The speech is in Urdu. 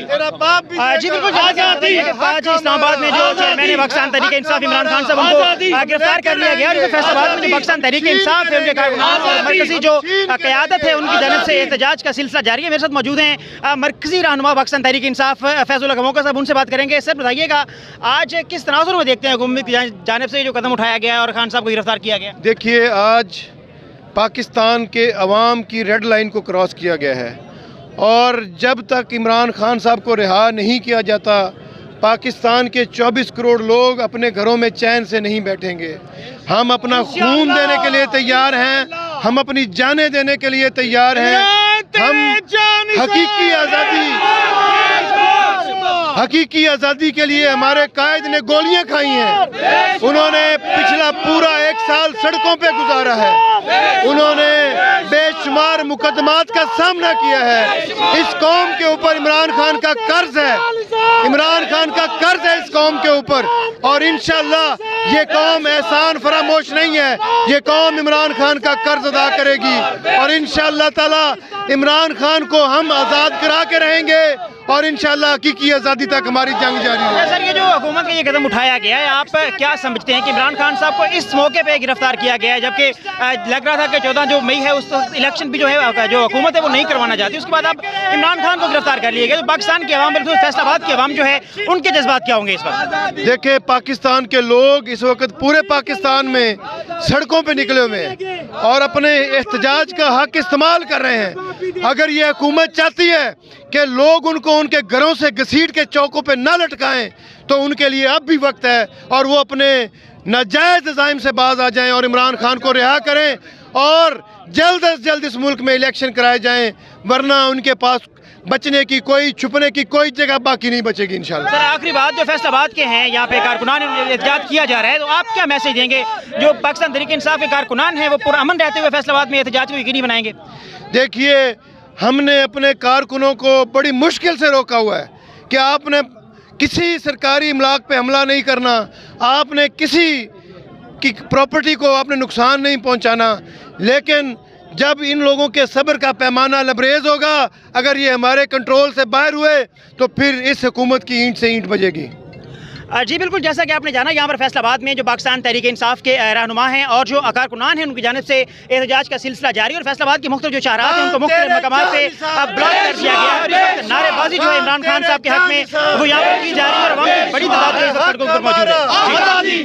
جی بالکل اسلام آباد میں جو چیئرمین پاکستان تحریک انصاف عمران خان صاحب ان کو گرفتار کر لیا گیا اور فیصل آباد میں جو پاکستان تحریک انصاف ہے ان کے کارکنان اور مرکزی جو قیادت ہے ان کی جانب سے احتجاج کا سلسلہ جاری ہے. میرے ساتھ موجود ہیں مرکزی رہنما پاکستان تحریک انصاف فیض اللہ گموکا صاحب, ان سے بات کریں گے. سر بتائیے گا آج کس تناظر میں دیکھتے ہیں حکومت کی جانب سے جو قدم اٹھایا گیا اور خان صاحب کو گرفتار کیا گیا؟ دیکھیے آج پاکستان کے عوام کی ریڈ لائن کو کراس کیا گیا ہے اور جب تک عمران خان صاحب کو رہا نہیں کیا جاتا پاکستان کے 24 کروڑ لوگ اپنے گھروں میں چین سے نہیں بیٹھیں گے. ہم اپنا خون دینے کے لیے تیار ہیں, ہم اپنی جانیں دینے کے لیے تیار ہیں. ہم حقیقی آزادی کے لیے ہمارے قائد نے گولیاں کھائی ہیں, انہوں نے پچھلا پورا 1 سال سڑکوں پہ گزارا ہے, انہوں نے بے شمار مقدمات کا سامنا کیا ہے. اس قوم کے اوپر عمران خان کا قرض ہے, عمران خان کا قرض ہے اس قوم کے اوپر, اور انشاءاللہ یہ قوم احسان فراموش نہیں ہے, یہ قوم عمران خان کا قرض ادا کرے گی اور انشاءاللہ تعالی عمران خان کو ہم آزاد کرا کے رہیں گے اور انشاءاللہ حقیقی آزادی تک ہماری جنگ جاری ہوگی. سر یہ جو حکومت کا یہ قدم اٹھایا گیا ہے آپ کیا سمجھتے ہیں کہ عمران خان صاحب کو اس موقع پہ گرفتار کیا گیا ہے جبکہ لگ رہا تھا کہ 14 جو مئی ہے اس الیکشن بھی جو ہے جو حکومت ہے وہ نہیں کروانا چاہتی, اس کے بعد اب عمران خان کو گرفتار کر لیا گیا, تو پاکستان کے عوام بالخصوص فیصل آباد کے عوام جو ہے ان کے جذبات کیا ہوں گے اس وقت؟ دیکھیں پاکستان کے لوگ اس وقت پورے پاکستان میں سڑکوں پہ نکلے ہوئے ہیں اور اپنے احتجاج کا حق استعمال کر رہے ہیں. اگر یہ حکومت چاہتی ہے کہ لوگ ان کو ان کے گھروں سے گھسیٹ کے چوکوں پہ نہ لٹکائیں تو ان کے لیے اب بھی وقت ہے اور وہ اپنے ناجائز عزائم سے باز آ جائیں اور عمران خان کو رہا کریں اور جلد از جلد اس ملک میں الیکشن کرائے جائیں, ورنہ ان کے پاس بچنے کی کوئی چھپنے کی کوئی جگہ باقی نہیں بچے گی انشاءاللہ. سر آخری بات, جو فیصل آباد کے ہیں یہاں پہ کارکنان احتجاج کیا جا رہا ہے, تو آپ کیا میسج دیں گے جو پاکستان تحریک انصاف کے کارکنان ہیں وہ پرامن رہتے ہوئے فیصل آباد میں احتجاج کو یقینی بنائیں گے؟ دیکھیے ہم نے اپنے کارکنوں کو بڑی مشکل سے روکا ہوا ہے کہ آپ نے کسی سرکاری املاک پہ حملہ نہیں کرنا, آپ نے کسی کی پراپرٹی کو آپ نے نقصان نہیں پہنچانا, لیکن جب ان لوگوں کے صبر کا پیمانہ لبریز ہوگا, اگر یہ ہمارے کنٹرول سے باہر ہوئے تو پھر اس حکومت کی اینٹ سے اینٹ بجے گی. جی بالکل, جیسا کہ آپ نے جانا یہاں پر فیصل آباد میں جو پاکستان تحریک انصاف کے رہنما ہیں اور جو کارکنان ہیں ان کی جانب سے احتجاج کا سلسلہ جاری, اور فیصل آباد کے مختلف جو چہرات ہیں ان کو مختلف مقامات پہ بلاک کر دیا گیا ہے اور اس وقت نعرے بازی جو ہے عمران خان صاحب کے حق میں وہ یہاں پر کی جا رہی ہے اور عوام کی بڑی تعداد جو ہے اس وقت سڑکوں پر موجود ہے.